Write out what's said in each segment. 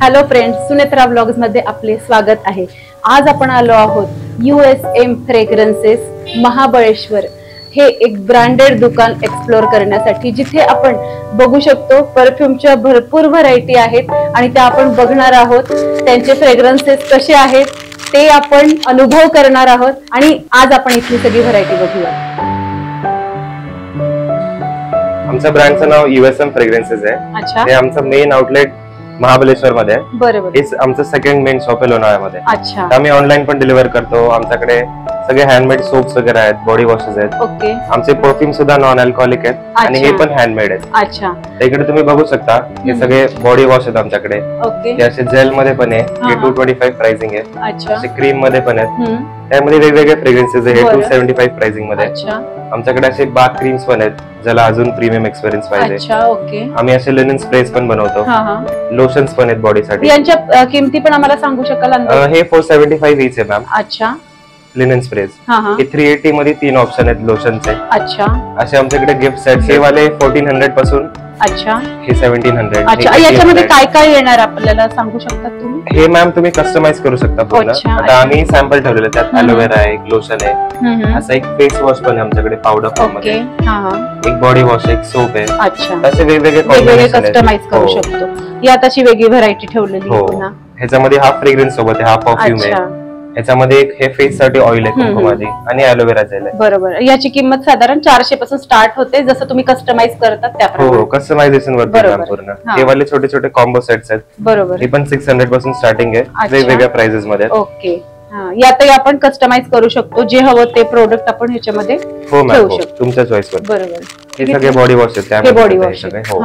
Hello friends, Sunetra blogs मध्ये आपले स्वागत आहे। आज आपण आलो आहोत USM फ्रेग्रन्सेस महाबळेश्वर हे एक ब्रँडेड दुकान एक्सप्लोर करण्यासाठी, जिथे आपण बघू शकतो परफ्यूमच्या भरपूर व्हरायटी आहेत आणि त्या आपण बघणार आहोत। त्यांचे फ्रेग्रन्सेस कसे आहेत ते आपण अनुभव करणार आहोत आणि आज आपण इथली सगळी व्हरायटी बघूया। आमच्या ब्रँडचं नाव USM फ्रेग्रन्सेस आहे। अच्छा, हे आमचं मेन आउटलेट महाबळेश्वर मध्ये आहे। बरोबर, हेच आमचं सेकंड मेन शॉप आहे लोणावळ्यामध्ये। अच्छा, आम्ही ऑनलाईन पण डिलिव्हर करतो। आमच्याकडे सगळे हँडमेड सोप्स वगैरे आहेत, बॉडी वॉशेस आहेत। ओके, आमचे परफ्यूम सुद्धा नॉन अल्कोहोलिक आहेत आणि हे पण हँडमेड आहेत। अच्छा, इकडे तुम्ही बघू शकता हे सगळे बॉडी वॉश आहेत आमच्याकडे। ओके, हे असे जेल मध्ये पण आहे, हे 225 प्राइसिंग आहे। अच्छा, असे क्रीम मध्ये पण आहेत, त्यामध्ये वेगवेगळे फ्रेग्रन्सेस आहे। हे 275 प्राइसिंग मध्ये। अच्छा, आमच्याकडे असे बाथ क्रीम्स पण आहेत, ज्याला अजून प्रीमियम एक्सपिरियन्स पाहिजे। अच्छा, ओके। आम्ही असे लिनन स्प्रेस पण बनवतो, लोशन्स पण आहेत बॉडीसाठी। यांच्या किमती पण आम्हाला सांगू शकाल? हे 475 ईच आहे मॅम। अच्छा, लिनन स्प्रेस हे 380 मध्ये 3 ऑप्शन आहेत लोशनचे। अच्छा, असे आमच्याकडे गिफ्ट सेट हे वाले 1400 पासून, अच्छा, हे 1700। अच्छा, याच्यामध्ये काय काय येणार आपल्याला सांगू शकता तुम्ही? हे मॅम तुम्ही कस्टमाइज करू शकता पूर्ण। अच्छा, आता आम्ही सॅम्पल ठेवलेले, त्यात ॲलोवेरा आहे, एक लोशन आहे, असा एक फेस वॉश पण आहे आमच्याकडे पावडर फॉर्म मध्ये, एक बॉडी वॉश, एक सोप आहे। अच्छा, असे वेगवेगळे कस्टमाइज करू शकतो। यात अशी वेगळी व्हरायटी ठेवलेली आहे पुन्हा। ह्याच्यामध्ये हा फ्रेग्रन्स सोबत आहे, हा परफ्यूम आहे। याच्यामध्ये एक हे फेस साठी ऑइल आहे कुंकुमादी आणि ॲलोवेरा जेल आहे। बरोबर, याची किंमत साधारण 400 पासून स्टार्ट होते, जसं तुम्ही कस्टमाइज करतात त्याप्रमाणे। हो, कस्टमायझेशन वरती काम पूर्ण। हे वाले छोटे छोटे कॉम्बो सेट्स आहेत, बरोबर, हे पण 600 पासून स्टार्टिंग आहे, वेगवेगळ्या प्राइसेस मध्ये। ओके, यातही आपण कस्टमाइज करू शकतो, जे हवं ते प्रोडक्ट आपण ह्याच्यामध्ये ठेवू शकतो तुमच्या चॉईस वर। बरोबर, हे सगळे बॉडी वॉश आहेत, हे बॉडी वॉश हो।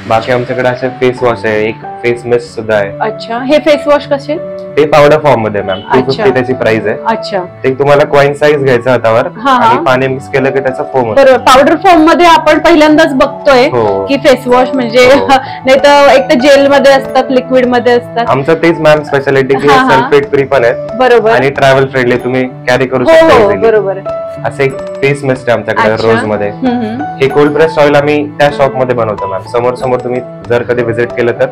बाकी आमच्याकडे असे फेस वॉश आहे, एक फेस मिस्ट सुद्धा आहे। अच्छा, हे फेस वॉश कसे? ते पावडर फॉर्म मध्ये मॅम, 250 त्याची प्राइस आहे। अच्छा, ते तुम्हाला कॉइन साइज घ्यायचं हातावर आणि पाणी मिक्स केलं की त्याचा फोम होतो। बरोबर, पावडर फॉर्म मध्ये आपण पहिल्यांदाच बघतोय की फेस वॉश म्हणजे नाही तर एक तर जेल मध्ये असतात, लिक्विड मध्ये असतात। आमचं तेच मॅम स्पेशालिटी की सल्फेट फ्री पण आहे, बरोबर, आणि ट्रॅव्हल फ्रेंडली, तुम्ही कॅरी करू शकता। बरोबर, असे एक फेस मिस्ट आहे आमच्याकडे रोज मध्ये। हे कोल्ड प्रेस ऑइल आम्ही त्या शॉप मध्ये बनवतो मॅम, समोर समोर तुम्ही जर कधी व्हिजिट केलं तर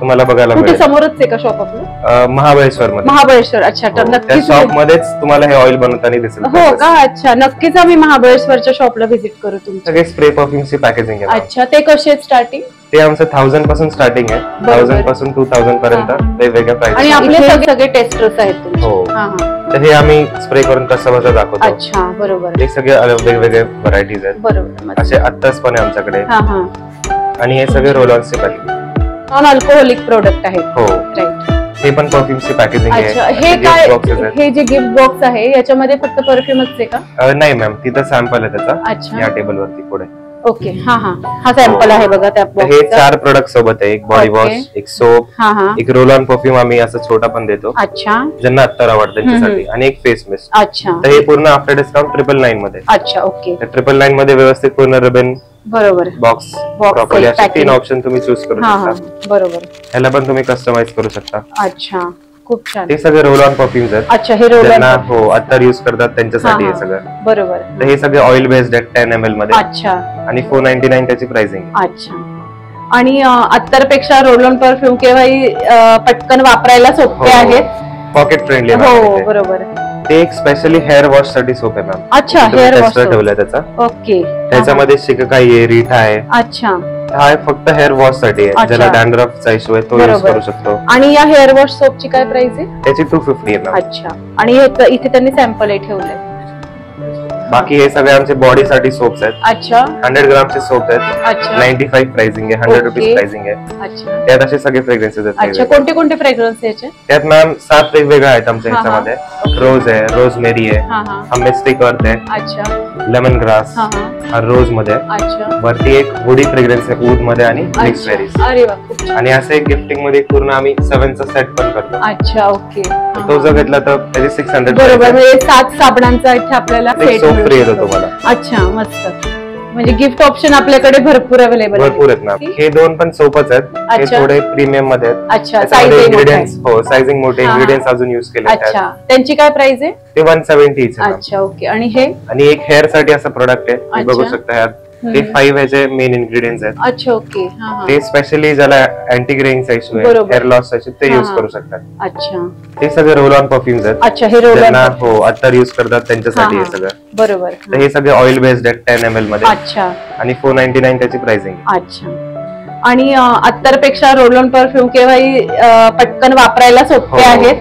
तुम्हाला बघायला मिळेल। समोरच आहे का शॉप आपलं? महाबळेश्वर मध्ये। महाबळेश्वर, अच्छा, तर नक्कीच शॉप मध्येच तुम्हाला हे ऑइल बनवताना दिसेल। हो का? अच्छा, नक्कीच आम्ही महाबळेश्वरच्या शॉपला व्हिजिट करू तुमच्या। सगळे स्प्रे परफ्यूमची पॅकेजिंग आहे। अच्छा, ते कसे स्टार्टिंग? ते आमचं 1000 पासून स्टार्टिंग आहे, 1000 पासून 2000 पर्यंत वेगवेगळ्या प्राइस। आणि आपले सगळे टेस्टर्स आहेत तुमचे? हो, तर हे आम्ही स्प्रे करून कस्टमरला दाखवतो। अच्छा, बरोबर, हे सगळे वेगवेगळे व्हरायटीज आहेत। बरोबर, असे अत्तर्स पण आहे आमच्याकडे, आणि हे सगळे रोल ऑनचे पण नॉन अल्कोहोलिक प्रोडक्ट आहेत। हो, राईट, हे पण परफ्यूमची पॅकेजिंग आहे। हे काय, हे जे गिफ्ट बॉक्स आहे याच्यामध्ये फक्त परफ्यूमच आहे का? नाही मॅम, तिथं सॅम्पल आहे त्याचा। अच्छा, या टेबल वरती पुढे। ओके, हा सॅम्पल आहे बघा त्या बॉक्सचा। हे 4 प्रोडक्ट सोबत आहे, एक बॉडी वॉश, एक सोप, एक रोल ऑन परफ्यूम आम्ही असं छोटा पण देतो। अच्छा, ज्यांना अत्तर आवडतं त्यांच्यासाठी, आणि एक फेस मिस्ट। अच्छा, तर हे पूर्ण आफ्टर डिस्काउंट 999 मध्ये। अच्छा, ओके, 999 मध्ये व्यवस्थित पूर्ण रिबन, बरोबर, बॉक्स प्रॉपर्ली, असे 3 ऑप्शन तुम्ही चूज करू शकता। बरोबर, ह्याला पण तुम्ही कस्टमाइज करू शकता। अच्छा, खूप छान। हे सगळे रोल ऑन परफ्यूम्स आहेत। अच्छा, हे रोल ऑन, हो, अत्तर यूज करतात त्यांच्यासाठी हे सगळं। बरोबर, तर हे सगळे ऑइल बेस्ड आहेत 10 ml मध्ये। अच्छा, आणि 499 त्याची प्राइसिंग। अच्छा, आणि अत्तरपेक्षा रोल ऑन परफ्यूम केव्हाही पटकन वापरायला सोपे आहेत, पॉकेट फ्रेंडली। हो, बरोबर, ते एक स्पेशली हेअर वॉश साठी सोप आहे मॅम। अच्छा, हेअर वॉश ठेवलाय त्याचा। ओके, त्याच्यामध्ये शिकाकाई आहे, रिठा आहे। अच्छा, हा फक्त हेअर वॉश साठी आहे, ज्याला डॅन्ड्रफचा इश्यू आहे तो यूज करू शकतो। आणि या हेअर वॉश सोपची काय प्राइस आहे? त्याची 250 आहे मॅम। अच्छा, आणि इथे त्यांनी सॅम्पल ठेवलंय। बाकी हे सगळे आमचे बॉडी साठी सोप्स आहेत। अच्छा, 100 ग्रामचे सोप आहेत। अच्छा, 95 प्राइसिंग आहे, 100 रुपीज प्राइसिंग आहे। अच्छा, त्यात असे सगळे फ्रेग्रन्सेस आहेत। अच्छा, कोणते कोणते फ्रेग्रन्स याचे? त्यात मॅम 7 वेगवेगळे आहेत आमच्या ह्याच्यामध्ये। रोज आहे, रोजमेरी आहे, हा मिस्टिक अर्थ आहे, अच्छा, लेमन ग्रास, हा रोज मध्ये, अच्छा, वरती एक वुडी फ्रेग्रन्स आहे ऊद मध्ये, आणि मिक्स बेरीज। अरे वा, खूप छान। आणि असं एक गिफ्टिंग मध्ये पूर्ण आम्ही 7चा सेट पण करतो। अच्छा, ओके, तो जर घेतला तर त्याचे 600 बरोबर, म्हणजे 7 साबणांचा इथे आपल्याला सेट फ्री येतो तुम्हाला। अच्छा, मस्त, म्हणजे गिफ्ट ऑप्शन आपल्याकडे भरपूर अवेलेबल भरपूर आहेत ना। हे 2 पण सोपच आहेत, हे थोडे प्रीमियम मध्ये आहेत। अच्छा, इन्ग्रेडियंट्स, हो, साइजिंग मोठे इन्ग्रेडियंट्स अजून यूज केले आहेत। अच्छा, त्यांची काय प्राइस आहे? ते 170 आहे। अच्छा, ओके, आणि हे आणि एक हेअर साठी असं प्रोडक्ट आहे, बघू शकता, ह्यात ते 5 ह्याचे मेन इन्ग्रेडियंट्स आहेत. अच्छा, ओके. ते स्पेशली ज्याला अँटी ग्रेइंगचा इश्यू आहे, हेअर लॉस आहे, ते युज करू शकतात. अच्छा. ते सगळे रोल ऑन परफ्युम्स आहेत. अच्छा, हे रोल ऑन हो अत्तर युज करतात त्यांच्यासाठी हे सगळं. बरोबर. तर हे सगळे ऑइल बेस्ड आहेत 10 ml मध्ये. अच्छा. आणि 499 त्याची प्राइसिंग. अच्छा. आणि अत्तरपेक्षा रोल ऑन परफ्यूम केव्हाही पटकन वापरायला सोपे आहेत,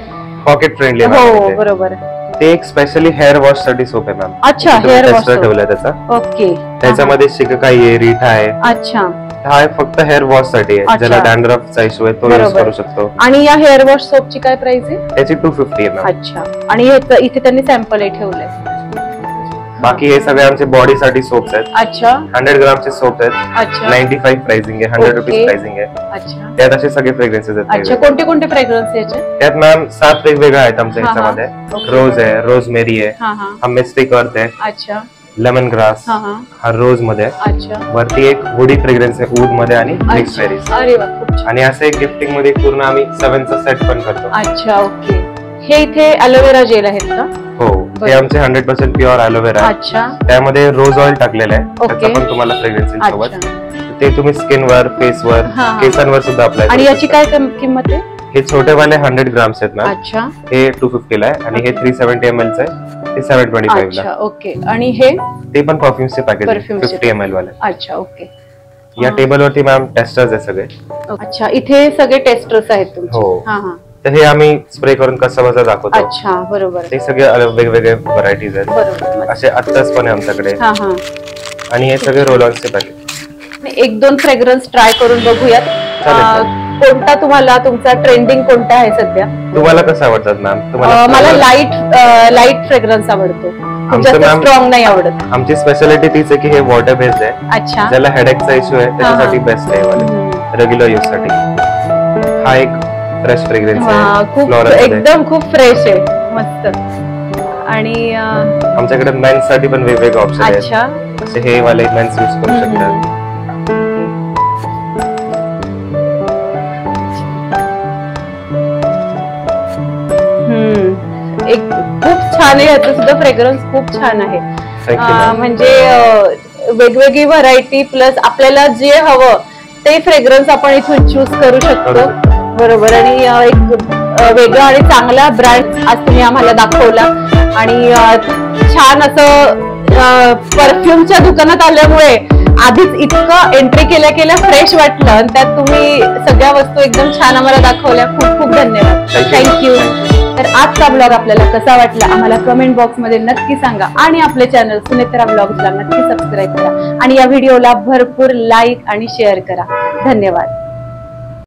पॉकेट फ्रेंडली. हो बरोबर. ते एक स्पेशली हेअर वॉश साठी सोप आहे मॅम. अच्छा, हेअर वॉश ठेवलाय त्याचा. ओके. त्याच्यामध्ये शिकाकाई आहे, रिठा आहे. अच्छा. हा फक्त हेअर वॉश साठी आहे. ज्याला डॅन्ड्रफचा इश्यू आहे तो यूज करू शकतो. आणि या हेअर वॉश सोपची काय प्राइस आहे? त्याची 250 आहे मॅम. अच्छा. आणि इथे त्यांनी सॅम्पल ठेवलंय. बाकी हे सगळे आमचे बॉडी साठी सोप्स आहेत. अच्छा. 100 ग्रामचे सोप आहेत. अच्छा. 95 प्राइसिंग आहे, 100 रुपीज प्राइसिंग आहे. अच्छा. त्यात असे सगळे फ्रेग्रन्सेस आहेत. अच्छा, कोणते कोणते फ्रेग्रन्स याचे? त्यात मॅम 7 वेगवेगळे आहेत आमच्या ह्याच्यामध्ये. रोज आहे, रोजमेरी आहे, हा मिस्टिक अर्थ आहे. अच्छा. लेमन ग्रास हा रोज मध्ये आहे. अच्छा. वरती एक वुडी फ्रेग्रन्स आहे ऊद मध्ये आणि मिक्स बेरीज. अरे वा, खूप छान. आणि असं एक गिफ्टिंग मध्ये पूर्ण आम्ही 7चा सेट पण करतो. अच्छा, ओके. हे इथे अलोवेरा जेल आहेत का? हो, हे आमचे 100% प्युअर अलोवेरा आहे. अच्छा. त्यामध्ये रोज ऑइल टाकलेलं आहे. त्याचा पण तुम्हाला फ्रेग्रन्स येईल सोबत. ते तुम्ही स्किनवर, फेसवर, केसांवर सुद्धा अप्लाय करू. आणि याची काय किंमत आहे? हे छोटेवाले 100 ग्राम्स आहेत ना. अच्छा. हे 250 ला आहे आणि हे 370 ml चे आहे. ते 725 ला. अच्छा, ओके. आणि हे ते पण परफ्यूम्सचे पॅकेज 50 ml वाले. अच्छा, ओके. या टेबलवरती मॅम टेस्टर्स आहे सगळे. अच्छा, इथे सगळे टेस्टर्स आहेत तुमचे. हो. तर हे आम्ही स्प्रे करून कस्टमरला दाखवतो. अच्छा, बरोबर. ते सगळे वेगवेगळे व्हरायटीज आहेत. बरोबर. असे अत्तर्स पण आहे आमच्याकडे. आणि हे सगळे रोल ऑनचे पॅकेज. 1-2 फ्रेग्रन्स ट्राय करून बघूयात. कोणता तुम्हाला, तुमचा ट्रेंडिंग कोणता आहे सध्या? तुम्हाला कसं आवडतात मॅम? मला लाईट फ्रेग्रन्स आवडतो, स्ट्रॉंग नाही आवडत. आमची स्पेशालिटी तीच आहे की हे वॉटर बेस्ड आहे. अच्छा. ज्याला हेडेकचा इश्यू आहे त्याच्यासाठी बेस्ट आहे वाले, रेग्युलर यूज साठी. हा एक फ्रेश फ्रेग्रन्स आहे, खूप एकदम खूप फ्रेश आहे, मस्त. आणि आमच्याकडे मेन्स साठी पण वेगवेगळे ऑप्शन आहेत. अच्छा. असे हे वाले मेन्स यूज करू शकतात. एक खूप छान आहे, याचं सुद्धा फ्रेग्रन्स खूप छान आहे. म्हणजे वेगवेगळी व्हरायटी प्लस आपल्याला जे हवं ते फ्रेग्रन्स आपण इथून चूज करू शकतो. बरोबर. आणि एक वेगळा आणि चांगला ब्रँड आज तुम्ही आम्हाला दाखवला. आणि छान असं परफ्यूमच्या दुकानात आल्यामुळे आधीच इतकं एंट्री केल्या फ्रेश वाटलं, आणि त्यात तुम्ही सगळ्या वस्तू एकदम छान आम्हाला दाखवल्या. खूप खूप धन्यवाद. थँक्यू. तर आजचा ब्लॉग आपल्याला कसा वाटला आम्हाला कमेंट बॉक्स मध्ये नक्की सांगा. आणि आपले चॅनल सुनेत्रा ब्लॉग्सला नक्की सबस्क्राईब करा. आणि या व्हिडिओला भरपूर लाईक आणि शेअर करा. धन्यवाद.